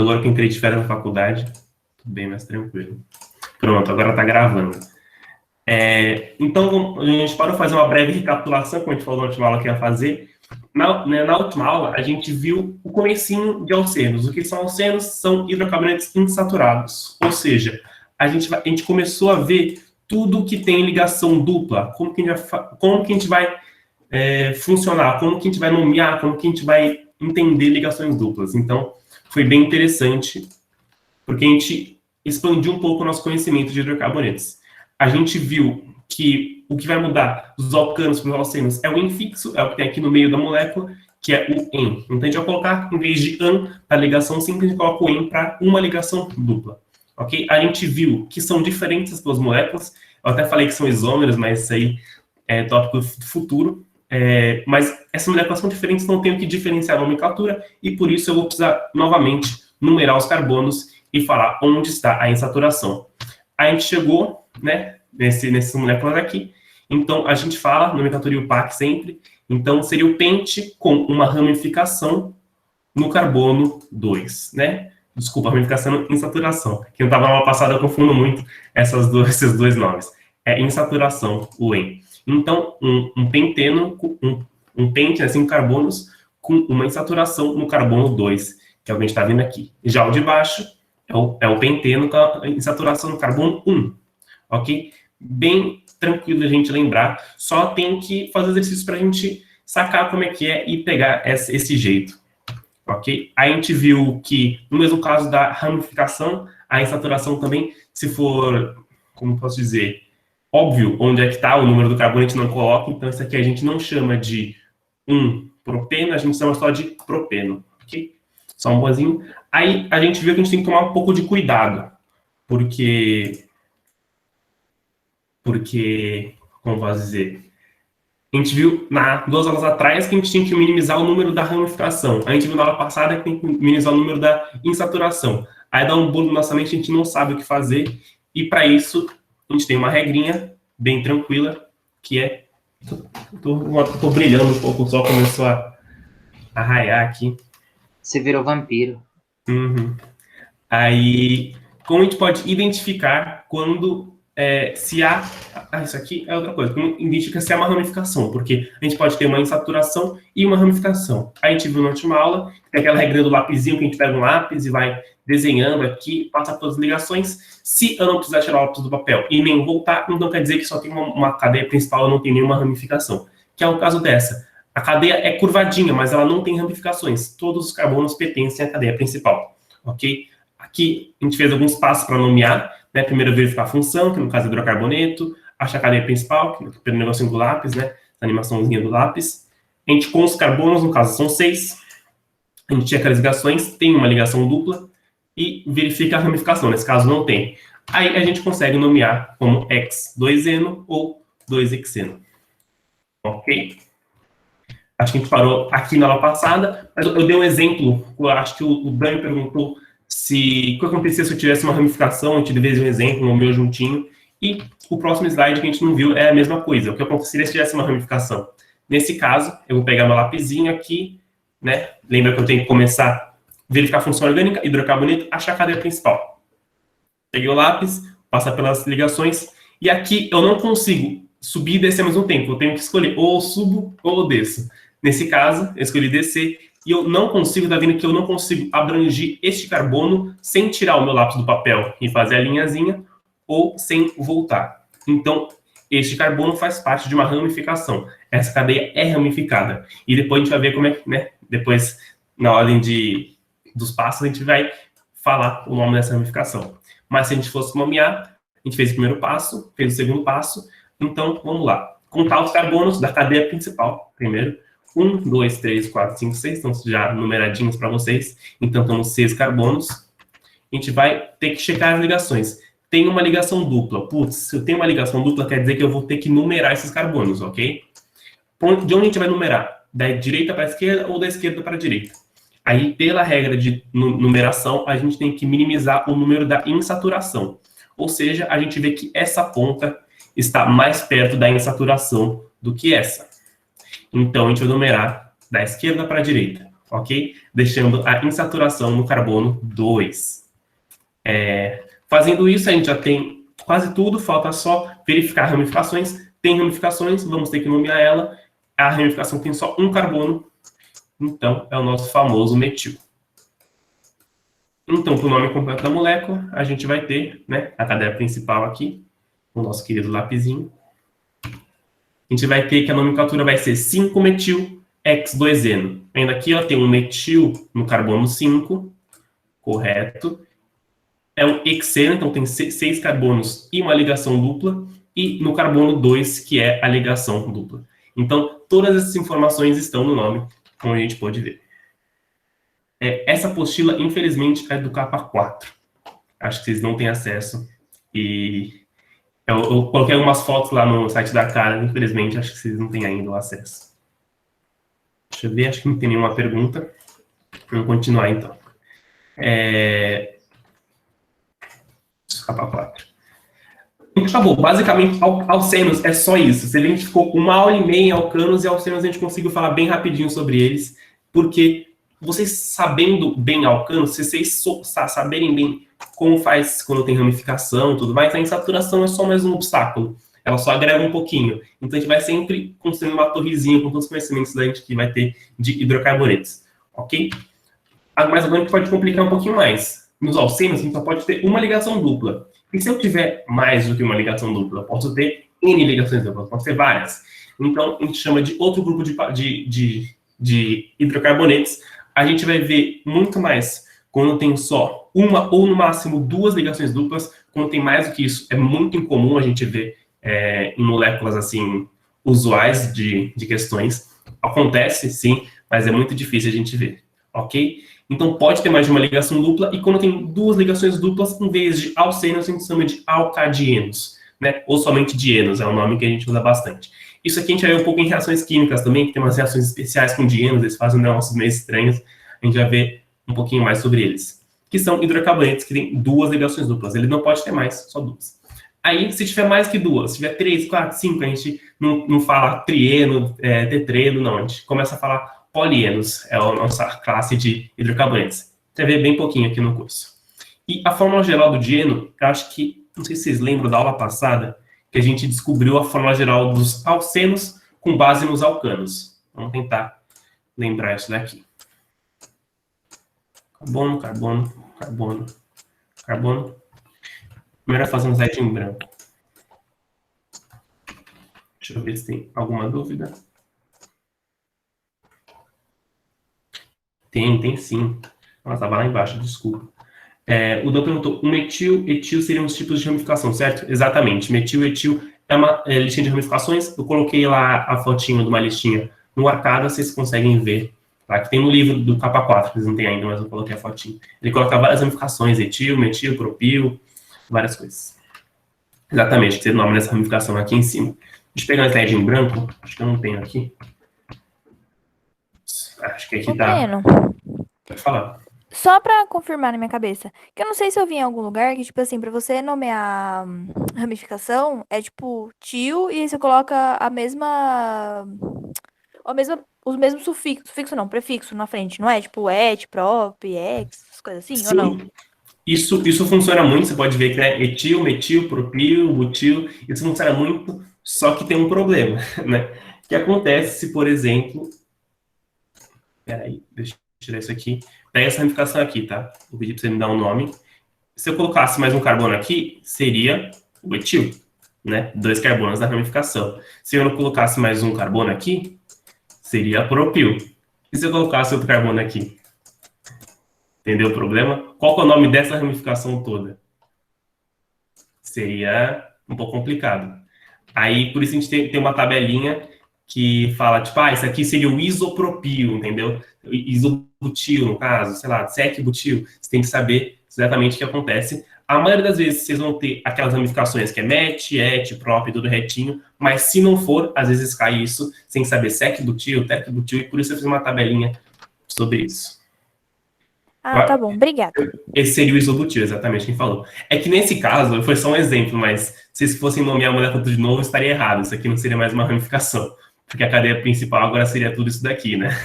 Agora que eu entrei de férias na faculdade, tudo bem mais tranquilo. Pronto, agora tá gravando. Então, a gente parou fazer uma breve recapitulação, como a gente falou na última aula que ia fazer. Na última aula, a gente viu o comecinho de alcenos. O que são alcenos? São hidrocarbonetos insaturados. Ou seja, a gente começou a ver tudo que tem ligação dupla. Como que a gente vai funcionar, como que a gente vai nomear, como que a gente vai entender ligações duplas. Então, foi bem interessante, porque a gente expandiu um pouco o nosso conhecimento de hidrocarbonetos. A gente viu que o que vai mudar dos alcanos para os alcenos é o EN fixo, é o que tem aqui no meio da molécula, que é o EN. Então, a gente vai colocar, em vez de AN para ligação simples, a gente coloca o EN para uma ligação dupla. Ok? A gente viu que são diferentes as duas moléculas. Eu até falei que são isômeros, mas isso aí é tópico do futuro. Mas essas moléculas são diferentes, então eu tenho que diferenciar a nomenclatura, e por isso eu vou precisar, novamente, numerar os carbonos e falar onde está a insaturação. A gente chegou, né, nessas moléculas aqui, então a gente fala, nomenclatura IUPAC sempre, então seria o pente com uma ramificação no carbono 2, né? Desculpa, ramificação em insaturação. Quem estava na aula passada, eu confundo muito esses dois nomes. É insaturação, o EN. Então, um penteno, um pente, assim, carbonos, com uma insaturação no carbono 2, que é o que a gente está vendo aqui. Já o de baixo é o penteno com a insaturação no carbono 1, ok? Bem tranquilo a gente lembrar, só tem que fazer exercícios para a gente sacar como é que é e pegar esse jeito, ok? A gente viu que, no mesmo caso da ramificação, a insaturação também, se for, como posso dizer, óbvio onde é que está o número do carbono, a gente não coloca, então isso aqui a gente não chama de propeno, a gente chama só de propeno, ok? Só um boazinho. Aí a gente viu que a gente tem que tomar um pouco de cuidado, porque como posso dizer, a gente viu 2 aulas atrás que a gente tinha que minimizar o número da ramificação. A gente viu na aula passada que tem que minimizar o número da insaturação. Aí dá um bolo na nossa mente, a gente não sabe o que fazer, e para isso a gente tem uma regrinha bem tranquila, que é... Tô brilhando um pouco, o sol começou a raiar aqui. Você virou vampiro. Uhum. Aí, como a gente pode identificar quando se há... isso aqui é outra coisa. Como identifica se há uma ramificação, porque a gente pode ter uma insaturação e uma ramificação. A gente viu na última aula, tem aquela regra do lapisinho, que a gente pega um lápis e vai desenhando aqui, passa todas as ligações. Se eu não precisar tirar o lápis do papel e nem voltar, então quer dizer que só tem uma cadeia principal e não tem nenhuma ramificação. Que é o caso dessa. A cadeia é curvadinha, mas ela não tem ramificações. Todos os carbonos pertencem à cadeia principal, ok? Aqui a gente fez alguns passos para nomear, né? Primeiro verificar a função, que no caso é hidrocarboneto, achar a cadeia principal, que pelo negocinho do lápis, né? A animaçãozinha do lápis. A gente com os carbonos, no caso são 6, a gente checa as ligações, tem uma ligação dupla, e verifica a ramificação, nesse caso não tem. Aí a gente consegue nomear como X2-eno ou 2-hexeno. Ok? Acho que a gente parou aqui na aula passada, mas eu dei um exemplo, eu acho que o Dan perguntou o que acontecia se eu tivesse uma ramificação, a gente fez um exemplo, nomeou juntinho, e o próximo slide que a gente não viu é a mesma coisa, o que aconteceria se tivesse uma ramificação. Nesse caso, eu vou pegar meu lapisinho aqui, né? Lembra que eu tenho que começar a verificar a função orgânica, hidrocarboneto, achar a cadeia principal. Peguei o lápis, passar pelas ligações, e aqui eu não consigo subir e descer ao mesmo tempo, eu tenho que escolher ou eu subo ou eu desço. Nesse caso, eu escolhi descer, e eu não consigo, tá vendo que eu não consigo abranger este carbono sem tirar o meu lápis do papel e fazer a linhazinha, ou sem voltar. Então, este carbono faz parte de uma ramificação. Essa cadeia é ramificada. E depois a gente vai ver como é que, né? Depois, na ordem dos passos, a gente vai falar o nome dessa ramificação. Mas se a gente fosse nomear, a gente fez o primeiro passo, fez o segundo passo. Então, vamos lá. Contar os carbonos da cadeia principal, primeiro. 1, 2, 3, 4, 5, 6, estão já numeradinhos para vocês. Então, temos 6 carbonos. A gente vai ter que checar as ligações. Tem uma ligação dupla. Putz, se eu tenho uma ligação dupla, quer dizer que eu vou ter que numerar esses carbonos, ok? De onde a gente vai numerar? Da direita para a esquerda ou da esquerda para a direita? Aí, pela regra de numeração, a gente tem que minimizar o número da insaturação. Ou seja, a gente vê que essa ponta está mais perto da insaturação do que essa. Então, a gente vai numerar da esquerda para a direita. ok? Deixando a insaturação no carbono 2. Fazendo isso, a gente já tem quase tudo, falta só verificar ramificações. Tem ramificações, vamos ter que nomear ela. A ramificação tem só um carbono, então é o nosso famoso metil. Então, para o nome completo da molécula, a gente vai ter, né, a cadeia principal aqui, o nosso querido lapisinho. A gente vai ter que a nomenclatura vai ser 5-metil-X2-eno. Vendo aqui, ó, tem um metil no carbono 5, correto. É um hexeno, então tem 6 carbonos e uma ligação dupla. E no carbono 2, que é a ligação dupla. Então, todas essas informações estão no nome, como a gente pode ver. Essa apostila, infelizmente, é do capa 4. Acho que vocês não têm acesso. E eu coloquei algumas fotos lá no site da Cara, infelizmente, acho que vocês não têm ainda o acesso. Deixa eu ver, acho que não tem nenhuma pergunta. Vamos continuar, então. Capa 4. Acabou. Basicamente, alcenos é só isso. Você identificou 1h30 em alcanos e alcenos a gente conseguiu falar bem rapidinho sobre eles, porque vocês sabendo bem alcanos, se vocês saberem bem como faz quando tem ramificação e tudo mais, a insaturação é só mais um obstáculo. Ela só agrega um pouquinho. Então, a gente vai sempre construindo uma torrezinha com todos os conhecimentos da gente que vai ter de hidrocarbonetos. Ok? Mas agora a gente pode complicar um pouquinho mais. Nos alcenos, a gente só pode ter uma ligação dupla. E se eu tiver mais do que uma ligação dupla, eu posso ter N ligações duplas, posso ter várias. Então, a gente chama de outro grupo de hidrocarbonetos. A gente vai ver muito mais quando tem só uma ou, no máximo, 2 ligações duplas. Quando tem mais do que isso, é muito incomum a gente ver em moléculas, assim, usuais de questões. Acontece, sim, mas é muito difícil a gente ver, ok? Então, pode ter mais de uma ligação dupla, e quando tem 2 ligações duplas, em vez de alcenos, a gente chama de alcadienos, né? Ou somente dienos, é um nome que a gente usa bastante. Isso aqui a gente vai ver um pouco em reações químicas também, que tem umas reações especiais com dienos, eles fazem negócios meio estranhos, a gente vai ver um pouquinho mais sobre eles. Que são hidrocarbonetos que têm 2 ligações duplas, ele não pode ter mais, só 2. Aí, se tiver mais que 2, se tiver 3, 4, 5, a gente não fala trieno, tetreno, não, a gente começa a falar polienos, é a nossa classe de hidrocarbonetos. Você vê bem pouquinho aqui no curso. E a fórmula geral do dieno, eu acho que, não sei se vocês lembram da aula passada, que a gente descobriu a fórmula geral dos alcenos com base nos alcanos. Vamos tentar lembrar isso daqui. Carbono, carbono, carbono, carbono. Primeiro é fazer um slide em branco. Deixa eu ver se tem alguma dúvida. Tem sim. Ela estava lá embaixo, desculpa. O Dom perguntou, o metil e etil seriam os tipos de ramificação, certo? Exatamente. Metil e etil é uma listinha de ramificações. Eu coloquei lá a fotinho de uma listinha no Arcada, vocês conseguem ver. Tá? Que tem no livro do capa 4, que eles não têm ainda, mas eu coloquei a fotinho. Ele coloca várias ramificações, etil, metil, propil, várias coisas. Exatamente, tem o nome dessa ramificação aqui em cima. Deixa eu pegar um slide em branco, acho que eu não tenho aqui. Acho que aqui tá... Pode falar. Só pra confirmar na minha cabeça, que eu não sei se eu vi em algum lugar que, tipo assim, pra você nomear ramificação, é tipo tio, e aí você coloca os mesmos sufixo não, prefixo na frente, não é? Tipo et, prop, ex, essas coisas assim, sim, ou não? Isso funciona muito, você pode ver que é etil, metil, propil, butil, isso funciona muito, só que tem um problema, né? O que acontece se, por exemplo... Peraí, deixa eu tirar isso aqui. Pega essa ramificação aqui, tá? Vou pedir para você me dar um nome. Se eu colocasse mais um carbono aqui, seria o etil, né? 2 carbonos da ramificação. Se eu não colocasse mais um carbono aqui, seria propil. E se eu colocasse outro carbono aqui? Entendeu o problema? Qual que é o nome dessa ramificação toda? Seria um pouco complicado. Aí, por isso a gente tem uma tabelinha que fala, tipo, isso aqui seria o isopropil, entendeu? Isobutil, no caso, sei lá, sec-butil. Você tem que saber exatamente o que acontece. A maioria das vezes, vocês vão ter aquelas ramificações que é met, et, prop, tudo retinho, mas se não for, às vezes cai isso, sem saber sec-butil, tec-butil, e por isso eu fiz uma tabelinha sobre isso. Ah, tá bom, obrigada. Esse seria o isobutil, exatamente quem falou. É que nesse caso, foi só um exemplo, mas se fossem nomear a molécula de novo, estaria errado. Isso aqui não seria mais uma ramificação, porque a cadeia principal agora seria tudo isso daqui, né?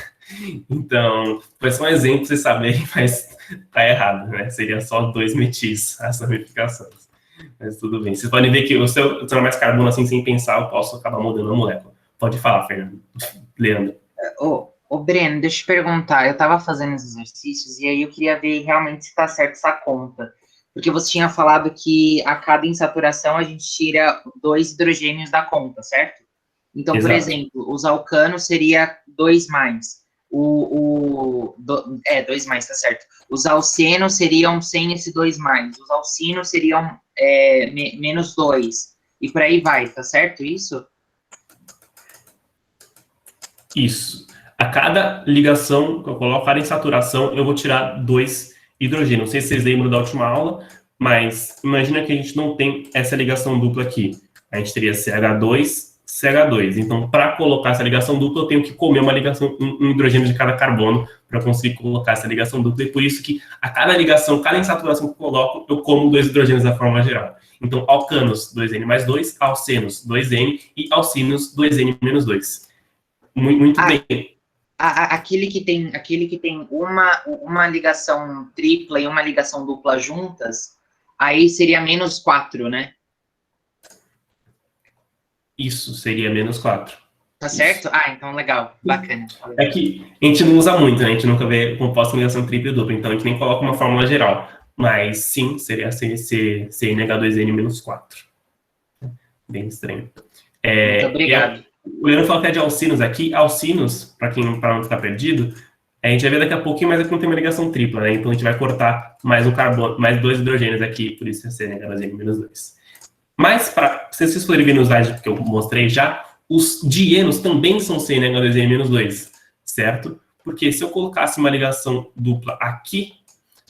Então, foi só um exemplo para vocês saberem, mas tá errado, né? Seria só 2 metis as ramificações. Mas tudo bem. Vocês podem ver que o seu é mais carbono, assim, sem pensar, eu posso acabar mudando a molécula. Pode falar, Fernando. Leandro. Ô, Breno, deixa eu te perguntar. Eu tava fazendo os exercícios e aí eu queria ver realmente se tá certo essa conta. Porque você tinha falado que a cada insaturação a gente tira 2 hidrogênios da conta, certo? Então, por Exato. exemplo, os alcanos seria 2 mais. 2 mais, tá certo. Os alcenos seriam sem esse 2 mais. Os alcinos seriam menos 2. E por aí vai, tá certo isso? Isso. A cada ligação que eu coloco, cada insaturação, eu vou tirar 2 hidrogênios. Não sei se vocês lembram da última aula, mas imagina que a gente não tem essa ligação dupla aqui. A gente teria CH2, CH2. Então, para colocar essa ligação dupla, eu tenho que comer uma ligação, um hidrogênio de cada carbono para conseguir colocar essa ligação dupla. E por isso que a cada ligação, cada insaturação que eu coloco, eu como 2 hidrogênios da forma geral. Então, alcanos, 2N mais 2, alcenos, 2N e alcinos, 2N menos 2. Muito bem. Aquele que tem uma ligação tripla e uma ligação dupla juntas, aí seria menos 4, né? Isso, seria menos 4. Tá certo? Ah, então legal, bacana. É que a gente não usa muito, né? A gente nunca vê composto em ligação tripla e dupla, então a gente nem coloca uma fórmula geral. Mas sim, seria CNH2N-4. Bem estranho. Muito obrigado. O Leandro falou até de alcinos aqui. Alcinos, para não ficar perdido, a gente vai ver daqui a pouquinho, mas aqui não tem uma ligação tripla, né? Então a gente vai cortar mais um carbono, mais 2 hidrogênios aqui, por isso é CNH2N-2. Mas, se vocês forem ver nos slides que eu mostrei já, os dienos também são CNH2N-2, certo? Porque se eu colocasse uma ligação dupla aqui,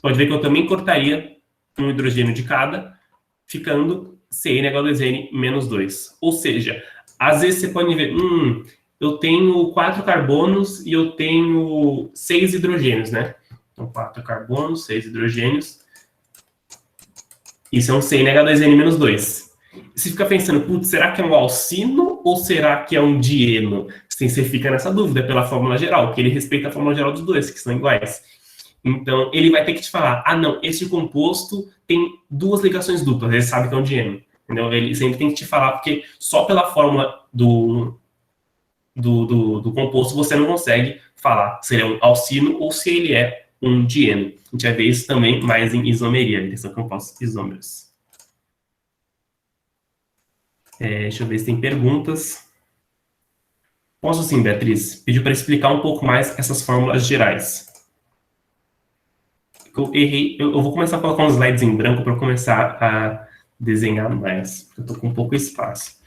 pode ver que eu também cortaria um hidrogênio de cada, ficando CNH2N-2. Ou seja, às vezes você pode ver, eu tenho 4 carbonos e eu tenho 6 hidrogênios, né? Então, 4 carbonos, 6 hidrogênios. Isso é um CNH2N-2. Você fica pensando, putz, será que é um alcino ou será que é um dieno? Você fica nessa dúvida pela fórmula geral, porque ele respeita a fórmula geral dos dois, que são iguais. Então, ele vai ter que te falar, não, esse composto tem 2 ligações duplas, ele sabe que é um dieno. Entendeu? Ele sempre tem que te falar, porque só pela fórmula do composto você não consegue falar se ele é um alcino ou se ele é um dieno. A gente vai ver isso também mais em isomeria, eles são compostos isômeros. Deixa eu ver se tem perguntas. Posso sim, Beatriz. Pediu para explicar um pouco mais essas fórmulas gerais. Eu errei. Eu vou começar a colocar uns slides em branco para começar a desenhar mais. Eu estou com pouco espaço.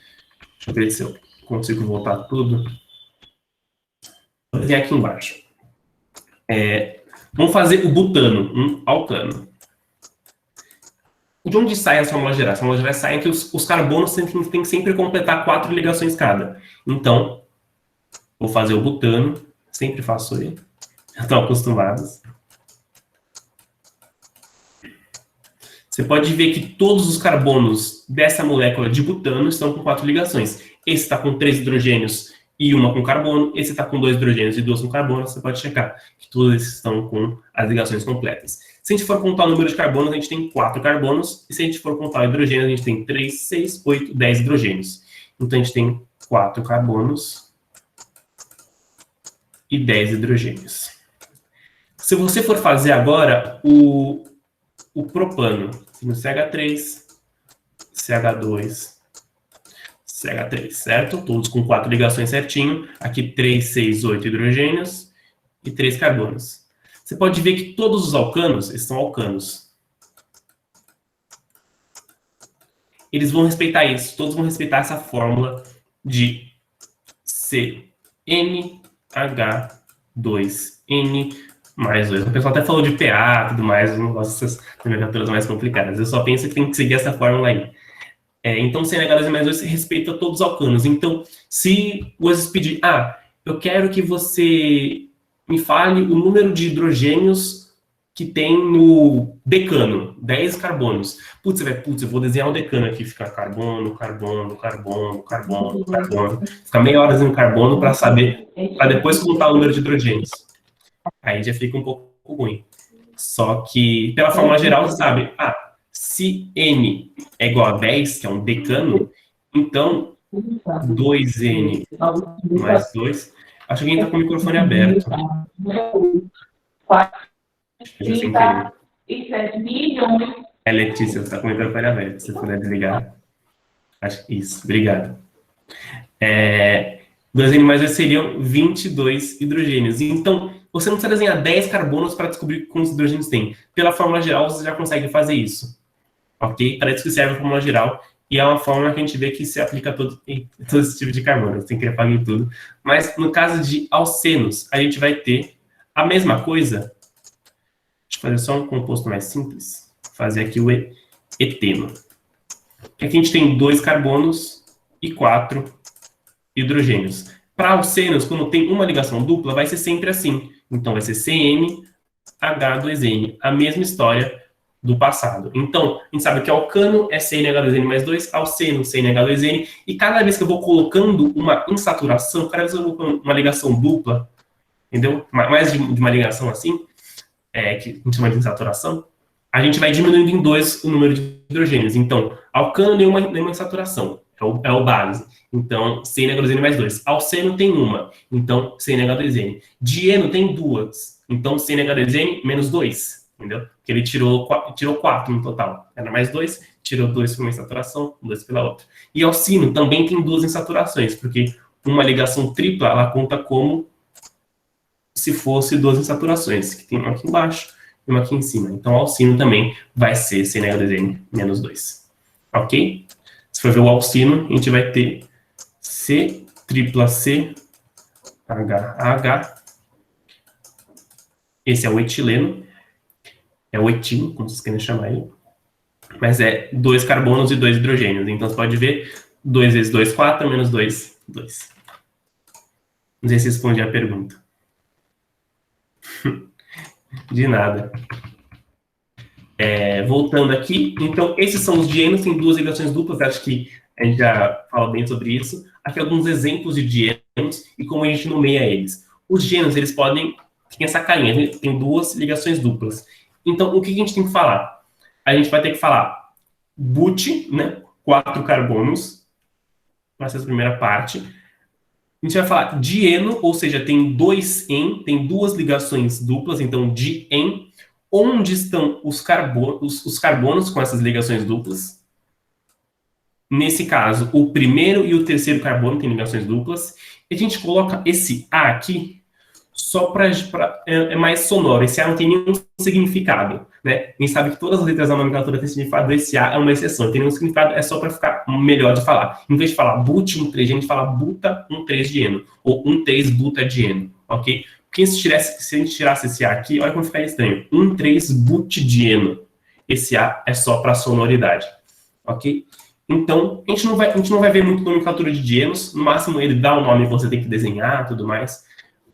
Deixa eu ver se eu consigo voltar tudo. Vou desenhar aqui embaixo. Vamos fazer o butano, um alcano. De onde saem as fórmulas gerais? As fórmulas gerais saem que os carbonos têm que sempre completar 4 ligações cada. Então, vou fazer o butano. Sempre faço ele. Já estão acostumados. Você pode ver que todos os carbonos dessa molécula de butano estão com 4 ligações. Esse está com 3 hidrogênios e uma com carbono. Esse está com 2 hidrogênios e 2 com carbono. Você pode checar que todos esses estão com as ligações completas. Se a gente for contar o número de carbonos, a gente tem 4 carbonos. E se a gente for contar o hidrogênio, a gente tem 3, 6, 8, 10 hidrogênios. Então, a gente tem 4 carbonos e 10 hidrogênios. Se você for fazer agora o propano, no CH3, CH2, CH3, certo? Todos com 4 ligações certinho. Aqui 3, 6, 8 hidrogênios e 3 carbonos. Você pode ver que todos os alcanos, esses são alcanos. Eles vão respeitar isso, todos vão respeitar essa fórmula de CNH2N mais 2. O pessoal até falou de PA e tudo mais, eu não gosto dessas nomenclaturas mais complicadas. Eu só penso que tem que seguir essa fórmula aí. Então, CNH2 mais 2 respeita todos os alcanos. Então, se o Oasis pedir, eu quero que você me fale o número de hidrogênios que tem no decano, 10 carbonos. Putz, eu vou desenhar um decano aqui, fica carbono, carbono, carbono, carbono, carbono. Fica meia hora em carbono para saber, para depois contar o número de hidrogênios. Aí já fica um pouco ruim. Só que, pela fórmula geral, você sabe, se N é igual a 10, que é um decano, então 2N mais 2. Acho que alguém está com o microfone aberto. É, Letícia, você está com o microfone aberto. Se você puder desligar. Isso, obrigado. 2N mais 2 seriam 22 hidrogênios. Então, você não precisa desenhar 10 carbonos para descobrir quantos hidrogênios tem. Pela fórmula geral, você já consegue fazer isso. Ok? Para isso que serve a fórmula geral. E é uma fórmula que a gente vê que se aplica a todo esse tipo de carbono. Você tem que apagar em tudo. Mas, no caso de alcenos, a gente vai ter a mesma coisa. Deixa eu fazer só um composto mais simples. Fazer aqui o eteno. Aqui a gente tem 2 carbonos e 4 hidrogênios. Para alcenos, quando tem uma ligação dupla, vai ser sempre assim. Então, vai ser CnH2n. A mesma história do passado. Então, a gente sabe que alcano é CnH2n mais 2, alceno CnH2n, e cada vez que eu vou colocando uma insaturação, cada vez que eu vou colocando uma ligação dupla, entendeu? Mais de uma ligação assim, que a gente chama de insaturação, a gente vai diminuindo em 2 o número de hidrogênios. Então, alcano nenhuma insaturação, é o base. Então, CnH2n mais 2. Alceno tem uma, então CnH2n. Dieno tem 2, então CnH2n menos 2. Entendeu? Porque ele tirou 4 no total. Era mais 2, tirou 2 por uma insaturação, 2 pela outra. E alcino também tem 2 insaturações, porque uma ligação tripla, ela conta como se fosse 2 insaturações, que tem uma aqui embaixo e uma aqui em cima. Então, alcino também vai ser CnH2n menos 2. Ok? Se for ver o alcino, a gente vai ter C tripla C, H. Esse é o etileno. É o etilo, como vocês querem chamar ele. Mas é 2 carbonos e 2 hidrogênios. Então, você pode ver 2 vezes 2, 4, menos 2, 2. Não sei se respondi a pergunta. De nada. Voltando aqui. Então, esses são os dienos, tem 2 ligações duplas. Acho que a gente já fala bem sobre isso. Aqui alguns exemplos de dienos e como a gente nomeia eles. Os dienos, eles podem... Tem essa carinha, tem 2 ligações duplas. Então, o que a gente tem que falar? A gente vai ter que falar but, né? 4 carbonos. Essa é a primeira parte. A gente vai falar dieno, ou seja, tem 2 en, tem 2 ligações duplas, então dien. Onde estão os carbonos com essas ligações duplas? Nesse caso, o primeiro e o terceiro carbono têm ligações duplas. E a gente coloca esse A aqui só é mais sonoro. Esse A não tem nenhum significado, né? A gente sabe que todas as letras da nomenclatura têm significado, esse A é uma exceção. Não tem nenhum significado, é só para ficar melhor de falar. Em vez de falar but-1,3, a gente fala buta-1,3-dieno, ou 1,3-buta-dieno, ok? Porque se a gente tirasse esse A aqui, olha como ficaria estranho. 1,3-butidieno. Esse A é só para sonoridade, ok? Então, a gente não vai ver muito nomenclatura de dienos. No máximo, ele dá o nome que você tem que desenhar, tudo mais.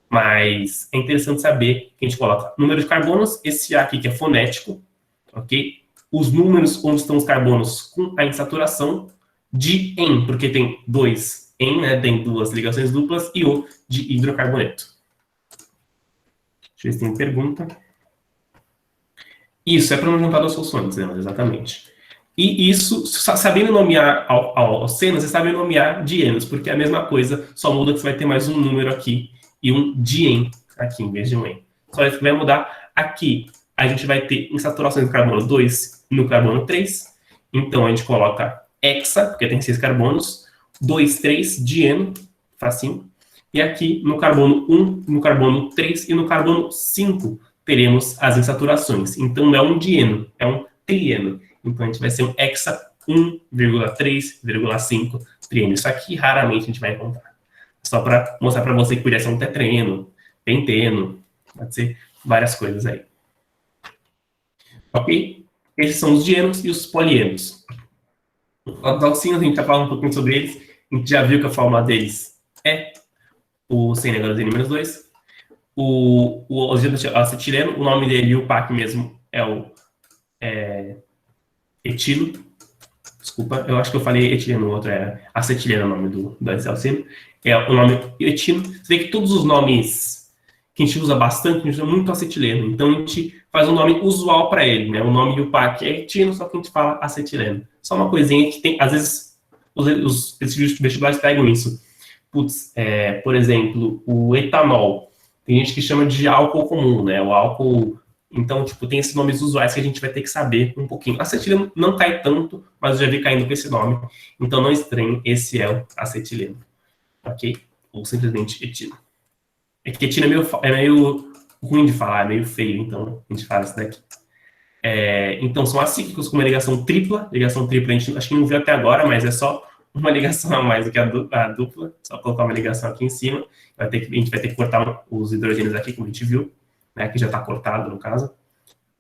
Mas é interessante saber que a gente coloca número de carbonos, esse A aqui que é fonético, ok? Os números onde estão os carbonos com a insaturação, de en, porque tem 2 en, né? Tem 2 ligações duplas, e o de hidrocarboneto. Deixa eu ver se tem pergunta. Isso, é para não juntar 2 soluções, né? Exatamente. E isso, sabendo nomear alcenos, você sabe nomear dienos, porque é a mesma coisa, só muda que você vai ter mais um número aqui, e um dien aqui, em vez de um en. Só isso que vai mudar. Aqui, a gente vai ter insaturações do carbono 2 no carbono 3. Então, a gente coloca hexa, porque tem 6 carbonos. 2, 3, dieno, facinho. E aqui, no carbono 1, no carbono 3 e no carbono 5, teremos as insaturações. Então, não é um dieno, é um trieno. Então, a gente vai ser um hexa 1,3,5 trieno. Isso aqui, raramente, a gente vai encontrar. Só para mostrar para você que podia ser um tetraeno, penteno, pode ser várias coisas aí. Ok? Esses são os dienos e os polienos. Os alcinos, a gente já falou um pouquinho sobre eles. A gente já viu que a fórmula deles é o CnH2n-2. o acetileno, o nome dele e o PAC mesmo é o etilo. Desculpa, eu acho que eu falei etileno, o outro é acetileno, o nome do acetileno. É o nome etilo. Você vê que todos os nomes que a gente usa bastante, a gente usa muito acetileno. Então, a gente faz um nome usual para ele, né? O nome do PAC é etilo, só que a gente fala acetileno. Só uma coisinha que tem, às vezes, os vestibulares pegam isso. Putz, por exemplo, o etanol. Tem gente que chama de álcool comum, né? O álcool... Então, tipo, tem esses nomes usuais que a gente vai ter que saber um pouquinho. Acetileno não cai tanto, mas eu já vi caindo com esse nome. Então, não estranhe, esse é o acetileno. Ok? Ou simplesmente etilo. É que etilo é meio ruim de falar, é meio feio, então a gente fala isso daqui. Então, são acíclicos com uma ligação tripla. Ligação tripla a gente acho que não viu até agora, mas é só uma ligação a mais do que a dupla. Só colocar uma ligação aqui em cima. A gente vai ter que cortar os hidrogênios aqui, como a gente viu. Né, que já está cortado, no caso.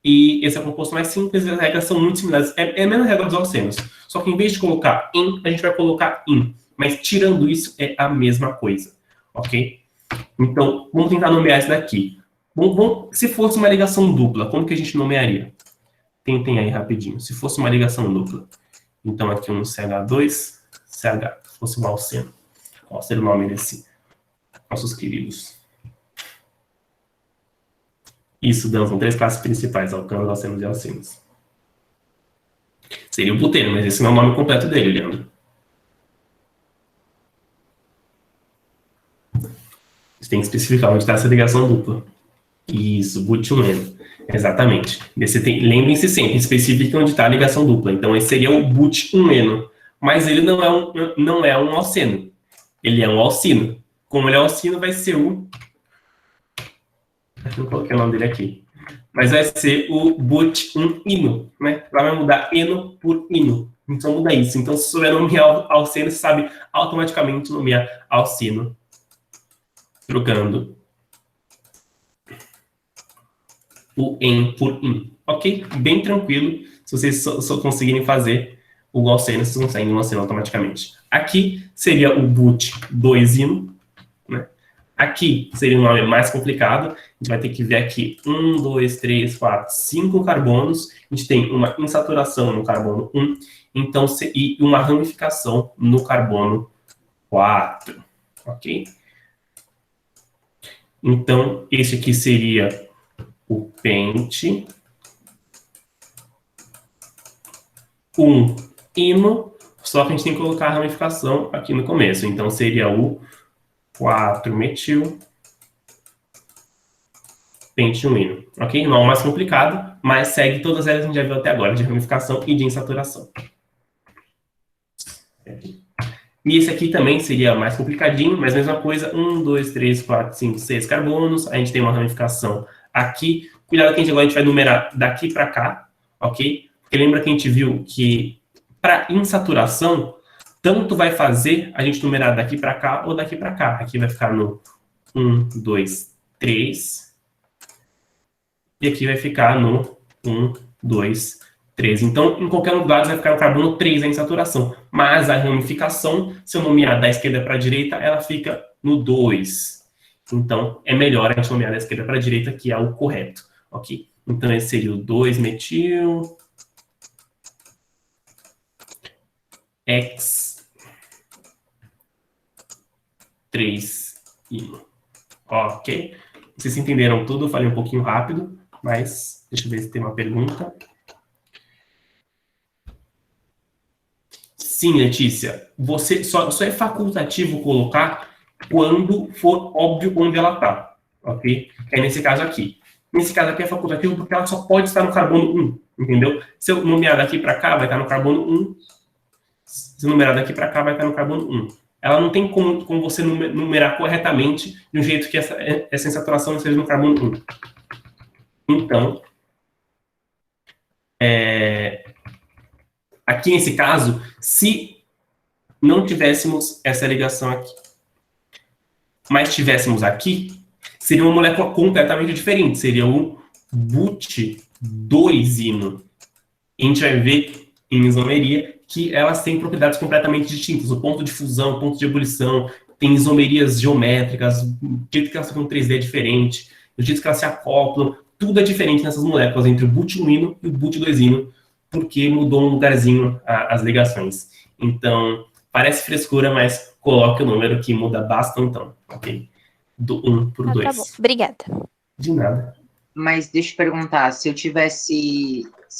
E esse é o composto mais simples, e as regras são muito similares. É a mesma regra dos alcenos. Só que em vez de colocar in, a gente vai colocar in. Mas tirando isso, é a mesma coisa. Ok? Então, vamos tentar nomear isso daqui. Se fosse uma ligação dupla, como que a gente nomearia? Tentem aí rapidinho. Se fosse uma ligação dupla. Então, aqui um CH2, CH. Se fosse um alceno. Qual seria o nome desse? Nossos queridos. Isso, Dan, são 3 classes principais, alcanos, alcenos e alcenos. Seria o buteno, mas esse não é o nome completo dele, Leandro. Você tem que especificar onde está essa ligação dupla. Isso, but1-eno. Exatamente. Lembrem-se sempre, especifique onde está a ligação dupla. Então, esse seria o but1-eno. Mas ele não é um alceno. Ele é um alcino. Como ele é alcino, vai ser o... Não coloquei o nome dele aqui. Mas vai ser o but1-ino, né? Lá vai mudar eno por ino. Então muda isso. Então, se souber nomear alceno, você sabe automaticamente nomear alcino. Trocando o en por in. Ok? Bem tranquilo. Se vocês só conseguirem fazer o alceno, vocês conseguem um alceno automaticamente. Aqui seria o but2-ino. Né? Aqui seria um nome mais complicado. A gente vai ter que ver aqui 1, 2, 3, 4, 5 carbonos. A gente tem uma insaturação no carbono 1 então, e uma ramificação no carbono 4. Ok? Então, esse aqui seria o pente. 1-ino. Só que a gente tem que colocar a ramificação aqui no começo. Então, seria o 4-metil. Pente-1-ino. Ok? Não é o mais complicado, mas segue todas as regras que a gente já viu até agora, de ramificação e de insaturação. E esse aqui também seria mais complicadinho, mas mesma coisa, 1, 2, 3, 4, 5, 6 carbonos, a gente tem uma ramificação aqui. Cuidado que agora a gente vai numerar daqui para cá, ok? Porque lembra que a gente viu que para insaturação, tanto vai fazer a gente numerar daqui para cá ou daqui para cá. Aqui vai ficar no 1, 2, 3. E aqui vai ficar no 1, 2, 3. Então, em qualquer lugar vai ficar o carbono 3 em saturação. Mas a ramificação, se eu nomear da esquerda para a direita, ela fica no 2. Então, é melhor a gente nomear da esquerda para a direita, que é o correto. Ok? Então, esse seria o 2-metil. X. 3-ino. Ok? Vocês entenderam tudo? Eu falei um pouquinho rápido, mas deixa eu ver se tem uma pergunta. Sim, Letícia, você só é facultativo colocar quando for óbvio onde ela está, ok? Que é nesse caso aqui. Nesse caso aqui é facultativo porque ela só pode estar no carbono 1, entendeu? Se eu numerar daqui para cá, vai estar no carbono 1. Se eu numerar daqui para cá, vai estar no carbono 1. Ela não tem como você numerar corretamente de um jeito que essa insaturação seja no carbono 1. Então, aqui nesse caso, se não tivéssemos essa ligação aqui, mas tivéssemos aqui, seria uma molécula completamente diferente. Seria o but2-ino. A gente vai ver em isomeria que elas têm propriedades completamente distintas. O ponto de fusão, o ponto de ebulição, tem isomerias geométricas, o jeito que elas ficam 3D é diferente, o jeito que elas se acoplam, tudo é diferente nessas moléculas entre o butilino e o butidosino, porque mudou um lugarzinho as ligações. Então, parece frescura, mas coloque o número que muda bastante, ok? Do 1 para o 2. Tá bom, obrigada. De nada. Mas deixa eu perguntar, se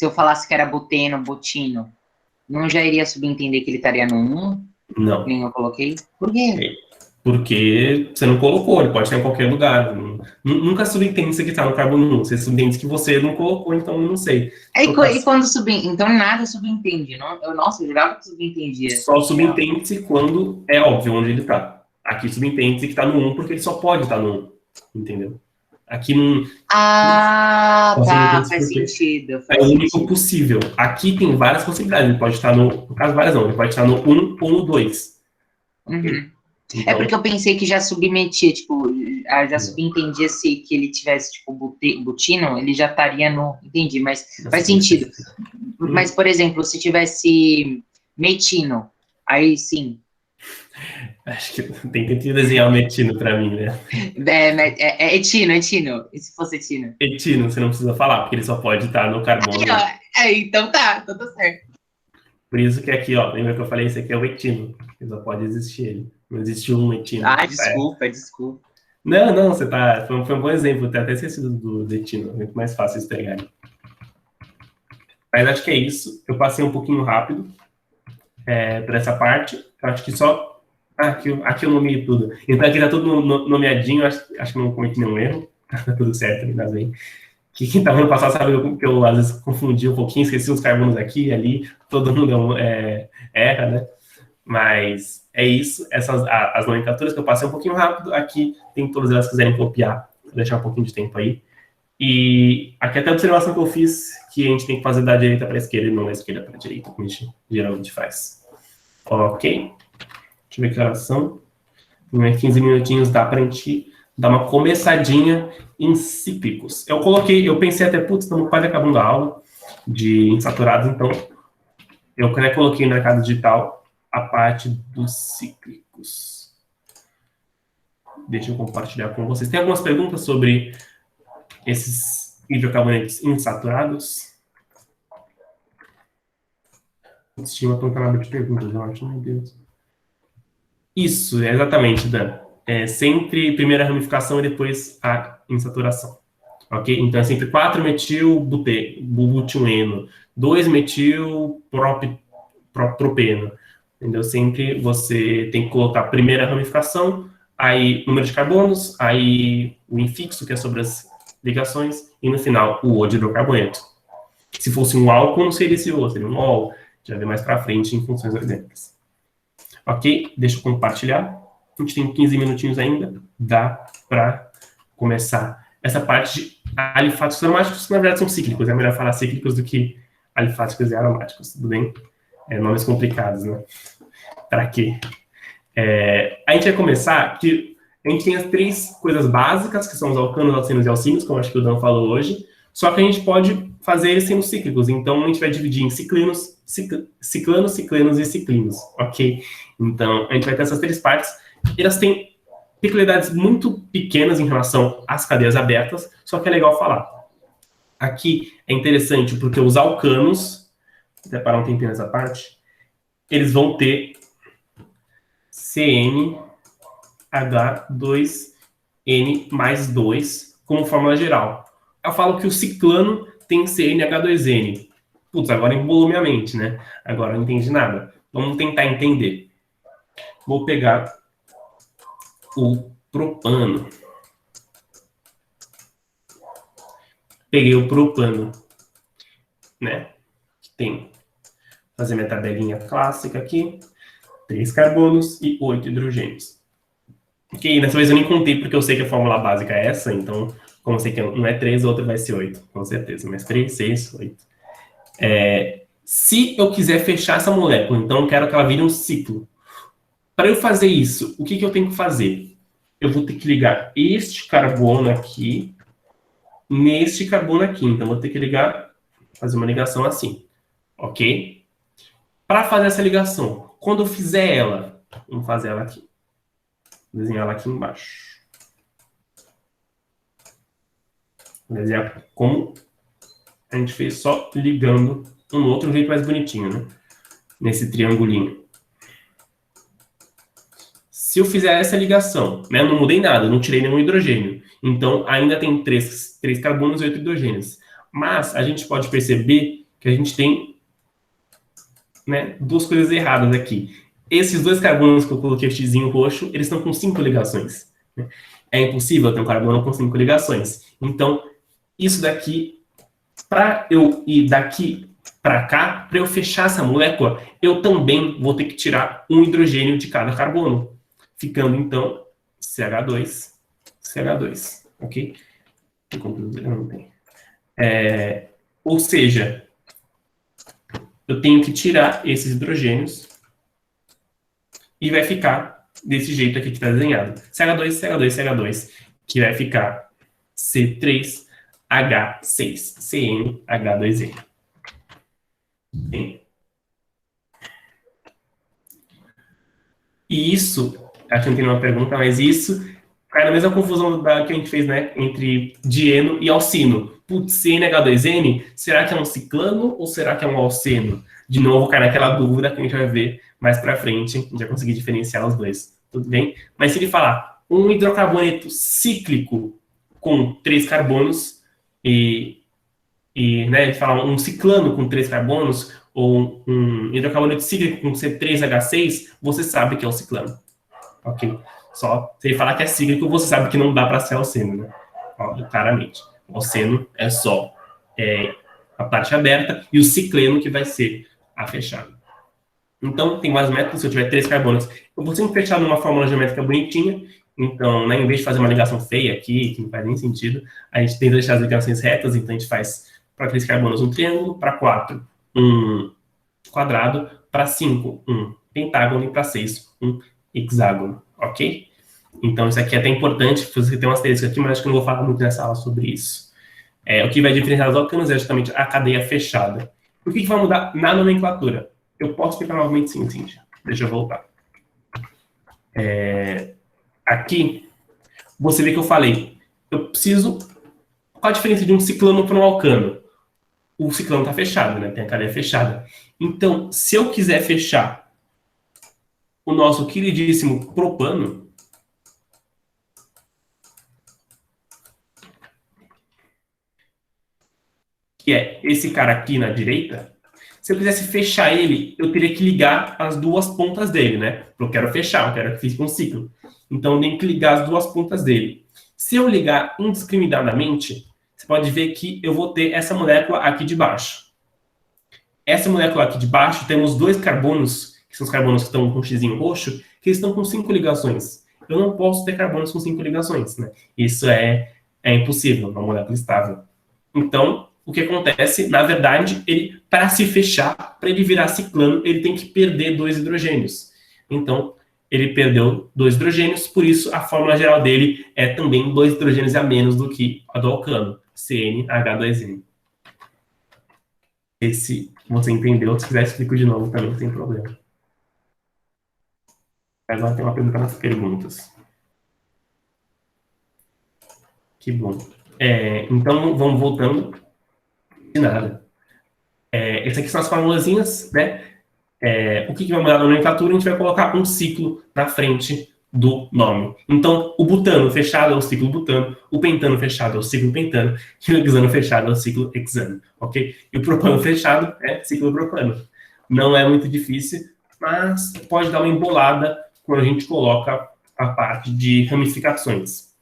eu falasse que era buteno, butino, não já iria subentender que ele estaria no 1? Não. Nem eu coloquei? Por quê? Porque você não colocou, ele pode estar em qualquer lugar. Nunca subentende que está no carbono 1. Você subentende que você não colocou, então eu não sei. E quando subentende? Então nada subentende, não? Nossa, eu jurava que subentendia. Só subentende quando é óbvio onde ele está. Aqui subentende que está no 1, porque ele só pode estar no 1. Entendeu? Aqui não. Ah, tá, faz sentido. É o único possível. Aqui tem várias possibilidades. Ele pode estar no caso, várias não. Ele pode estar no 1 ou no 2. Uhum. Então, é porque eu pensei que já submetia, tipo, já subentendia se que ele tivesse, tipo, butino, ele já estaria no. Entendi, mas faz sentido. Mas, por exemplo, se tivesse metino, aí sim. Acho que tem que desenhar o metino para mim, né? É etino. E se fosse etino? Etino, você não precisa falar, porque ele só pode estar no carbono. Então tá certo. Por isso que aqui, ó, lembra que eu falei, esse aqui é o etino. Só pode existir ele. Não existe um etino. Ah, desculpa. Não, você tá. Foi um bom exemplo, eu até esquecido do etino. É muito mais fácil de pegar. Mas acho que é isso. Eu passei um pouquinho rápido para essa parte. Eu acho que só. Aqui eu nomeei tudo. Então aqui tá tudo nomeadinho, acho que não cometi nenhum erro. Tá tudo certo, ainda bem. Que quem tá no passado sabe que eu às vezes confundi um pouquinho, esqueci uns carbonos aqui e ali, todo mundo erra, né? Mas é isso, as nomenclaturas que eu passei um pouquinho rápido, aqui tem todas elas que quiserem copiar, vou deixar um pouquinho de tempo aí. E aqui até a observação que eu fiz, que a gente tem que fazer da direita para a esquerda e não da esquerda para a direita, como a gente geralmente faz. Ok? Deixa eu ver que horas são. Em 15 minutinhos dá para a gente dar uma começadinha em cíclicos. Eu pensei até, putz, estamos quase acabando a aula de insaturados, então eu coloquei no mercado digital a parte dos cíclicos. Deixa eu compartilhar com vocês. Tem algumas perguntas sobre esses hidrocarbonetos insaturados? Tinha uma pancada de perguntas, eu acho, meu Deus. Isso, exatamente, Dan. É sempre primeiro a ramificação e depois a insaturação. Ok? Então é sempre 4-metil-butileno, 2-metil-propeno. Entendeu? Sempre você tem que colocar primeiro a ramificação, aí número de carbonos, aí o infixo, que é sobre as ligações, e no final o O de hidrocarboneto. Se fosse um álcool, não seria esse O, seria um OL. Já vê mais para frente em funções orgânicas. Ok? Deixa eu compartilhar. A gente tem 15 minutinhos ainda. Dá para começar essa parte de alifáticos aromáticos, que na verdade são cíclicos. É melhor falar cíclicos do que alifáticos e aromáticos. Tudo bem? Nomes complicados, né? Para quê? A gente vai começar que a gente tem as 3 coisas básicas, que são os alcanos, alcenos e alcínios, como acho que o Dan falou hoje. Só que a gente pode fazer eles sendo cíclicos. Então, a gente vai dividir em ciclanos, ciclenos e ciclinos, ok? Então, a gente vai ter essas 3 partes. Elas têm peculiaridades muito pequenas em relação às cadeias abertas, só que é legal falar. Aqui é interessante porque os alcanos, vou até parar um tempinho nessa parte, eles vão ter CnH2n mais 2 como fórmula geral. Eu falo que o ciclano tem CnH2n. Putz, agora embolou minha mente, né? Agora não entendi nada. Vamos tentar entender. Vou pegar o propano. Peguei o propano, né? Tem. Fazer minha tabelinha clássica aqui. 3 carbonos e 8 hidrogênios. Ok, dessa vez eu nem contei porque eu sei que a fórmula básica é essa, então, como eu sei que não é 3, a outra vai ser 8, com certeza. Mas 3, 6, 8. Se eu quiser fechar essa molécula, então eu quero que ela vire um ciclo. Para eu fazer isso, o que eu tenho que fazer? Eu vou ter que ligar este carbono aqui neste carbono aqui. Então, eu vou ter que fazer uma ligação assim. Ok? Para fazer essa ligação, quando eu fizer ela, vamos fazer ela aqui. Vou desenhar ela aqui embaixo. Vou desenhar como a gente fez só ligando um no outro, um jeito mais bonitinho, né? Nesse triangulinho. Se eu fizer essa ligação, né, não mudei nada, não tirei nenhum hidrogênio. Então, ainda tem três carbonos e 8 hidrogênios. Mas a gente pode perceber que a gente tem, né, duas coisas erradas aqui. Esses 2 carbonos que eu coloquei o xizinho roxo, eles estão com 5 ligações. Né? É impossível ter um carbono com 5 ligações. Então, isso daqui, para eu ir daqui para cá, para eu fechar essa molécula, eu também vou ter que tirar um hidrogênio de cada carbono. Ficando, então, CH2, CH2, ok? Não tem. Ou seja, eu tenho que tirar esses hidrogênios e vai ficar desse jeito aqui que está desenhado. CH2, CH2, CH2, que vai ficar C3H6, CnH2n. E isso, acho que não tem uma pergunta, mas isso cai na mesma confusão que a gente fez, né, entre dieno e alcino. Putz, CnH2n, será que é um ciclano ou será que é um alceno? De novo, cai naquela dúvida que a gente vai ver mais pra frente, a gente vai conseguir diferenciar os dois, tudo bem? Mas se ele falar um hidrocarboneto cíclico com 3 carbonos né, ele fala um ciclano com 3 carbonos ou um hidrocarboneto cíclico com C3H6, você sabe que é o ciclano, ok? Só se ele falar que é cíclico, você sabe que não dá para ser alceno, né? Ó, claramente. O alceno é só a parte aberta e o cicleno que vai ser a fechada. Então, tem vários métodos. Se eu tiver 3 carbonos, eu vou sempre fechar numa fórmula geométrica bonitinha. Então, né, em vez de fazer uma ligação feia aqui, que não faz nem sentido, a gente tenta deixar as ligações retas. Então, a gente faz para 3 carbonos um triângulo, para 4 um quadrado, para 5 um pentágono e para 6 um hexágono, ok? Então, isso aqui é até importante, você tem um asterisco aqui, mas acho que eu não vou falar muito nessa aula sobre isso. O que vai diferenciar os alcanos é justamente a cadeia fechada. O que vai mudar na nomenclatura? Eu posso explicar novamente sim, Cíntia. Deixa eu voltar. Aqui, você vê que eu falei, eu preciso... Qual a diferença de um ciclano para um alcano? O ciclano está fechado, né? Tem a cadeia fechada. Então, se eu quiser fechar o nosso queridíssimo propano, que é esse cara aqui na direita, se eu quisesse fechar ele, eu teria que ligar as duas pontas dele, né? Eu quero fechar, eu quero que fique um ciclo. Então, eu tenho que ligar as duas pontas dele. Se eu ligar indiscriminadamente, você pode ver que eu vou ter essa molécula aqui de baixo. Essa molécula aqui de baixo, temos 2 carbonos, que são os carbonos que estão com um xizinho roxo, que estão com 5 ligações. Eu não posso ter carbonos com 5 ligações, né? Isso é impossível, uma molécula estável. Então, o que acontece, na verdade, ele, para se fechar, para ele virar ciclano, ele tem que perder 2 hidrogênios. Então, ele perdeu 2 hidrogênios, por isso a fórmula geral dele é também 2 hidrogênios a menos do que a do alcano, CnH2n. Esse você entendeu, se quiser explico de novo também, sem problema. Agora tem uma pergunta nas perguntas. Que bom. Então, vamos voltando. De nada. Essas aqui são as formulazinhas, né? O que vai mudar na nomenclatura? A gente vai colocar um ciclo na frente do nome. Então, o butano fechado é o ciclo butano, o pentano fechado é o ciclo pentano, e o hexano fechado é o ciclo hexano, ok? E o propano fechado é ciclo propano. Não é muito difícil, mas pode dar uma embolada quando a gente coloca a parte de ramificações.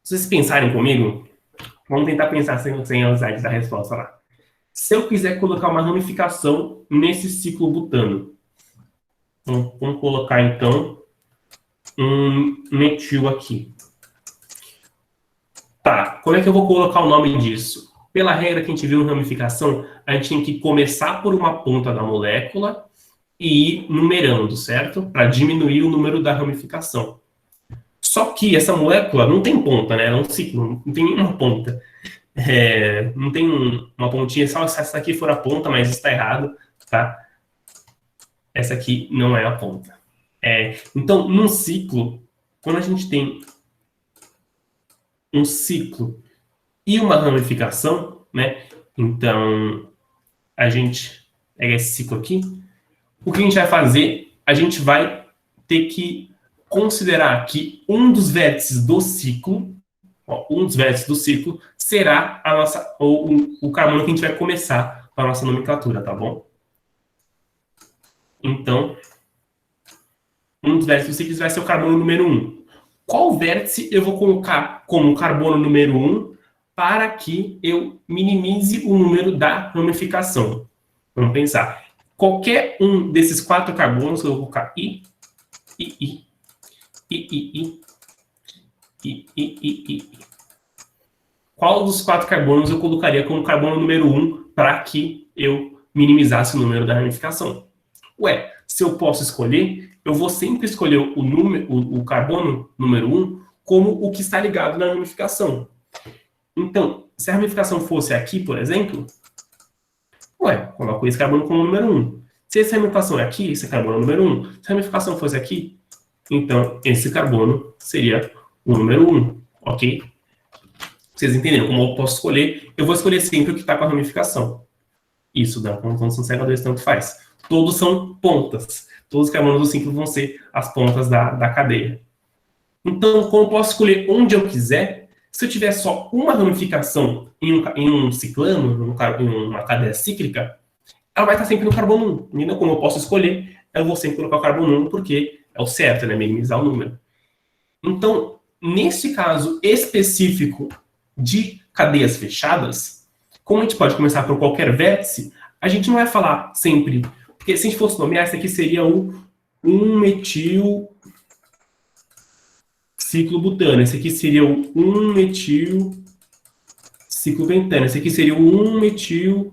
Se vocês pensarem comigo, vamos tentar pensar sem a ansiedade da resposta lá. Se eu quiser colocar uma ramificação nesse ciclo butano, vamos colocar, então, um metil aqui. Tá, como é que eu vou colocar o nome disso? Pela regra que a gente viu em ramificação, a gente tem que começar por uma ponta da molécula e ir numerando, certo? Para diminuir o número da ramificação. Só que essa molécula não tem ponta, né? É um ciclo, não tem nenhuma ponta. Não tem uma pontinha, só se essa aqui for a ponta, mas está errado, tá? Essa aqui não é a ponta. Então, num ciclo, quando a gente tem um ciclo e uma ramificação, né? Então, a gente pega esse ciclo aqui. O que a gente vai fazer? A gente vai ter que considerar que um dos vértices do ciclo, será a nossa, ou o carbono que a gente vai começar com a nossa nomenclatura, tá bom? Então, um dos vértices do ciclo vai ser o carbono número 1. Qual vértice eu vou colocar como carbono número 1 para que eu minimize o número da ramificação? Vamos pensar. Qualquer um desses 4 carbonos, eu vou colocar I. Qual dos 4 carbonos eu colocaria como carbono número 1 para que eu minimizasse o número da ramificação? Ué, se eu posso escolher, eu vou sempre escolher o carbono número 1 como o que está ligado na ramificação. Então, se a ramificação fosse aqui, por exemplo, coloco esse carbono como número 1. Se essa ramificação é aqui, esse carbono é o número 1. Se a ramificação fosse aqui, então esse carbono seria o número 1, ok? Vocês entenderam como eu posso escolher? Eu vou escolher sempre o que está com a ramificação. Isso dá conjunção CH2, tanto faz. Todos são pontas. Todos os carbonos do ciclo vão ser as pontas da cadeia. Então, como eu posso escolher onde eu quiser, se eu tiver só uma ramificação em um ciclano, em uma cadeia cíclica, ela vai estar sempre no carbono 1. Então, como eu posso escolher, eu vou sempre colocar o carbono 1, porque é o certo, né? Minimizar o número. Então, nesse caso específico de cadeias fechadas, como a gente pode começar por qualquer vértice, a gente não vai falar sempre... Porque se a gente fosse nomear, esse aqui seria o 1-metil ciclobutano. Esse aqui seria o 1-metil ciclopentano. Esse aqui seria o 1-metil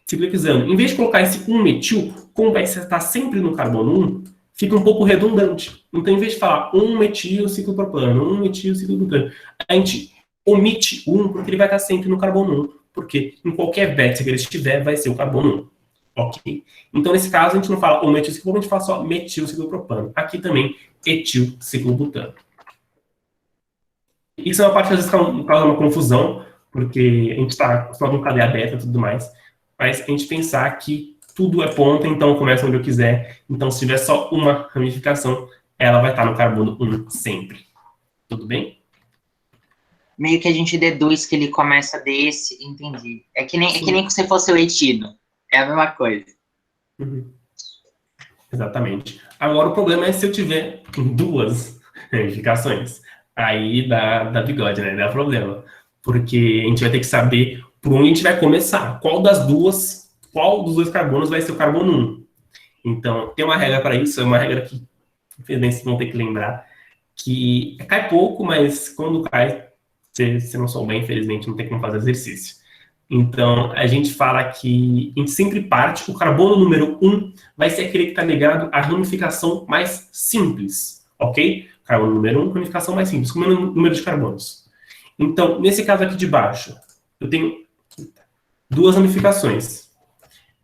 ciclohexano. Em vez de colocar esse 1-metil, como vai estar sempre no carbono 1, fica um pouco redundante. Então, em vez de falar 1-metil ciclopropano, 1-metil ciclobutano, a gente omite o 1 porque ele vai estar sempre no carbono 1. Porque em qualquer vértice que ele estiver, vai ser o carbono 1. Ok? Então, nesse caso, a gente não fala o metil ciclopropano, a gente fala só metil ciclopropano. Aqui também, etil ciclobutano. Isso é uma parte que às vezes causa uma confusão, porque a gente está acostumado com cadeia aberta e tudo mais, mas a gente pensar que tudo é ponta, então começa onde eu quiser. Então, se tiver só uma ramificação, ela vai estar no carbono 1 sempre. Tudo bem? Meio que a gente deduz que ele começa desse, entendi. É que nem se fosse o etílico. É a mesma coisa. Uhum. Exatamente. Agora, o problema é se eu tiver 2 ramificações. Aí dá bigode, né? Dá problema. Porque a gente vai ter que saber por onde a gente vai começar. Qual dos 2 carbonos vai ser o carbono 1. Então, tem uma regra para isso. É uma regra que, infelizmente, vocês vão ter que lembrar. Que cai pouco, mas quando cai, se não souber, infelizmente, não tem como fazer exercício. Então, a gente fala que a gente sempre parte, o carbono número 1 vai ser aquele que está ligado à ramificação mais simples, ok? Carbono número 1, ramificação mais simples, com o menor número de carbonos. Então, nesse caso aqui de baixo, eu tenho 2 ramificações.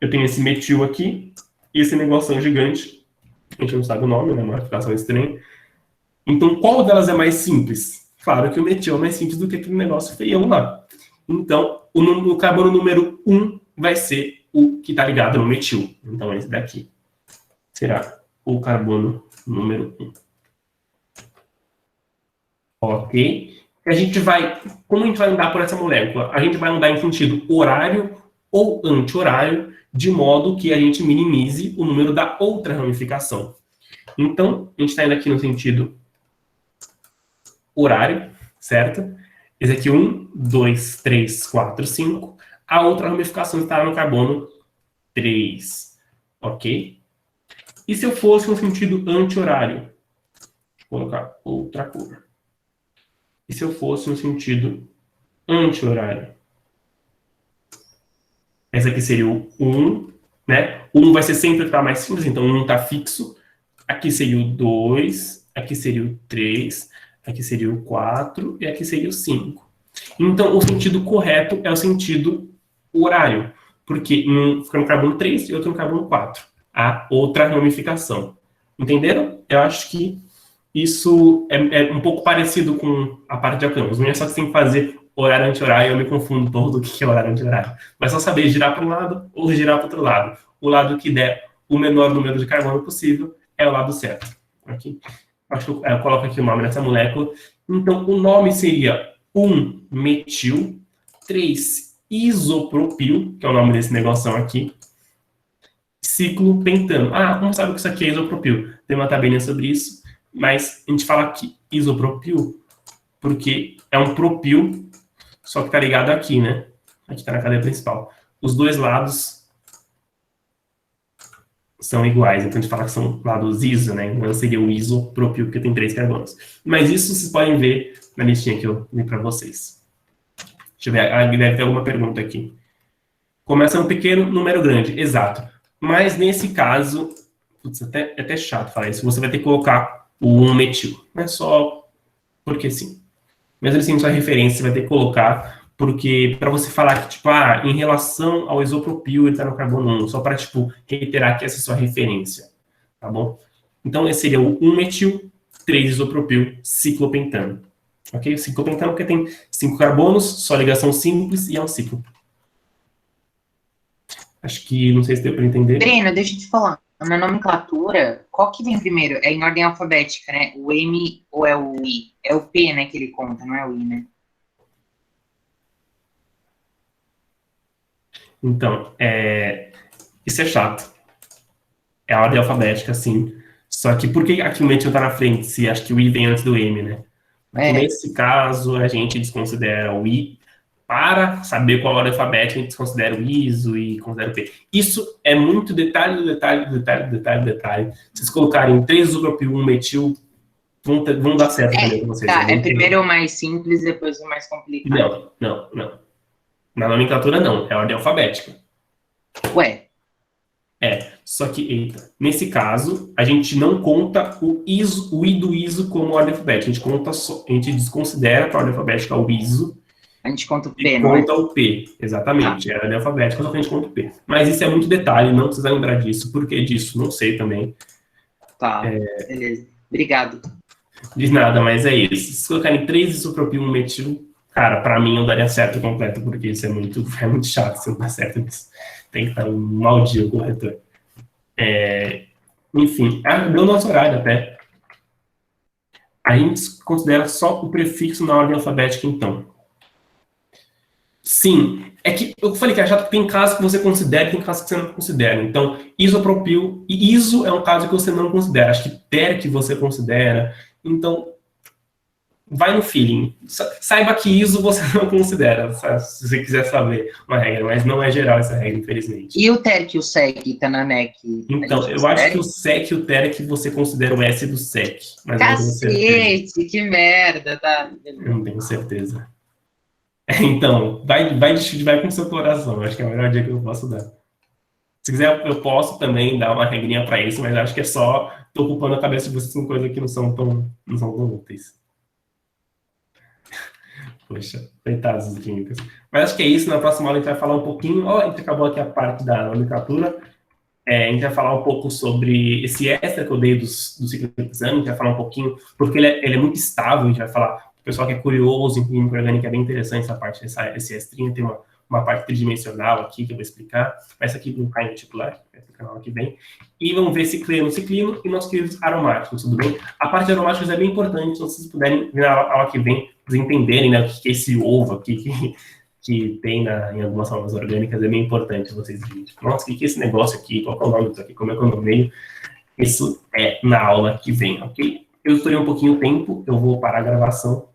Eu tenho esse metil aqui e esse negocinho gigante. A gente não sabe o nome, né? Uma ramificação estranha. Então, qual delas é mais simples? Claro que o metil é mais simples do que aquele negócio feião lá. Então, o carbono número 1 vai ser o que está ligado no metil. Então, esse daqui será o carbono número 1. Ok? Como a gente vai andar por essa molécula? A gente vai andar em sentido horário ou anti-horário, de modo que a gente minimize o número da outra ramificação. Então, a gente está indo aqui no sentido horário, certo? Esse aqui, 1, 2, 3, 4, 5. A outra ramificação está no carbono 3. Ok? E se eu fosse no sentido anti-horário? Vou colocar outra cor. E se eu fosse no sentido anti-horário? Esse aqui seria o 1, né? O 1 vai ser sempre o que está mais simples, então o 1 está fixo. Aqui seria o 2, aqui seria o 3, aqui seria o 4 e aqui seria o 5. Então, o sentido correto é o sentido horário, porque um fica no carbono 3 e outro no carbono 4. A outra ramificação. Entenderam? Eu acho que isso é um pouco parecido com a parte de alcance. Não é só que você tem que fazer horário anti-horário, eu me confundo todo o que é horário anti-horário. Mas só saber girar para um lado ou girar para o outro lado. O lado que der o menor número de carbono possível é o lado certo. Aqui. Acho que eu coloco aqui o nome dessa molécula. Então, o nome seria 1-metil, 3-isopropil, que é o nome desse negocinho aqui, ciclopentano. Como sabe que isso aqui é isopropil? Tem uma tabelinha sobre isso, mas a gente fala aqui isopropil porque é um propil, só que tá ligado aqui, né? Aqui tá na cadeia principal. Os dois lados são iguais, então a gente fala que são lados iso, né? Então seria o isopropil, porque tem 3 carbonos. Mas isso vocês podem ver na listinha que eu li para vocês. Deixa eu ver, deve ter alguma pergunta aqui. Começa um pequeno, número grande, exato. Mas nesse caso, putz, é até chato falar isso, você vai ter que colocar o 1-metil. Não é só porque sim. Mesmo assim, sua referência você vai ter que colocar, porque para você falar que, tipo, em relação ao isopropil, ele está no carbono 1, só para, tipo, reiterar que essa é a sua referência, tá bom? Então, esse seria o 1-metil, 3-isopropil, ciclopentano. Ok? Ciclopentano porque tem 5 carbonos, só ligação simples e é um ciclo. Acho que, não sei se deu para entender. Breno, deixa eu te falar. Na nomenclatura, qual que vem primeiro? É em ordem alfabética, né? O M ou é o I? É o P, né, que ele conta, não é o I, né? Então, isso é chato. É a ordem alfabética, sim. Só que por que aqui o metil está na frente, se acho que o I vem antes do M, né? Porque nesse caso, a gente desconsidera o I. Para saber qual a ordem alfabética, a gente desconsidera o ISO e considera o P. Isso é muito detalhe. Se vocês colocarem 3-isopropil, 1-metil, vão dar certo também para vocês. Tá, primeiro o mais simples, depois o mais complicado. Não. Na nomenclatura, não. É a ordem alfabética. Ué. Só que, nesse caso, a gente não conta o I do ISO como ordem alfabética. A gente desconsidera para a ordem alfabética o ISO. A gente conta o P, e conta o P, exatamente. É a ordem alfabética, só que a gente conta o P. Mas isso é muito detalhe, não precisa lembrar disso. Por que disso? Não sei também. Tá, beleza. Obrigado. De nada, mas é isso. Se colocarem 3-isopropil, 1-metil, cara, pra mim eu daria certo completo, porque isso é muito chato se não dá certo nisso. Tem que estar um mau dia o corretor. Enfim, deu nosso horário até. A gente considera só o prefixo na ordem alfabética, então. Sim, é que eu falei que é chato porque tem casos que você considera e tem casos que você não considera. Então, isopropil, e iso é um caso que você não considera. Acho que ter que você considera. Então, vai no feeling. Saiba que iso você não considera, se você quiser saber uma regra, mas não é geral essa regra, infelizmente. E o TERC e o SEC, tá na NEC? Então, eu acho que o SEC e o TERC você considera o S do SEC. Mas cacete, que merda, tá? Eu não tenho certeza. Então, vai com o seu coração. Acho que é a melhor dica que eu posso dar. Se quiser, eu posso também dar uma regrinha para isso, mas acho que é só tô ocupando a cabeça de vocês com coisas que não são tão úteis. Poxa, coitados dos químicos. Mas acho que é isso. Na próxima aula a gente vai falar um pouquinho. A gente acabou aqui a parte da nomenclatura. A gente vai falar um pouco sobre esse extra que eu dei do ciclo de exame. A gente vai falar um pouquinho, porque ele é muito estável. A gente vai falar. O pessoal que é curioso em química orgânica é bem interessante essa parte, esse extrinho. Tem uma parte tridimensional aqui que eu vou explicar. Mas essa aqui não cai no titular, vai ficar na aula que vem. E vamos ver ciclino e nossos queridos aromáticos, tudo bem? A parte de aromáticos é bem importante, se vocês puderem vir na aula que vem, vocês entenderem, né, o que é esse ovo aqui que tem em algumas formas orgânicas, é bem importante vocês verem. Nossa, o que é esse negócio aqui? Qual é o nome disso aqui? Como é que eu nomeio? Isso é na aula que vem, ok? Eu estourei um pouquinho o tempo, eu vou parar a gravação.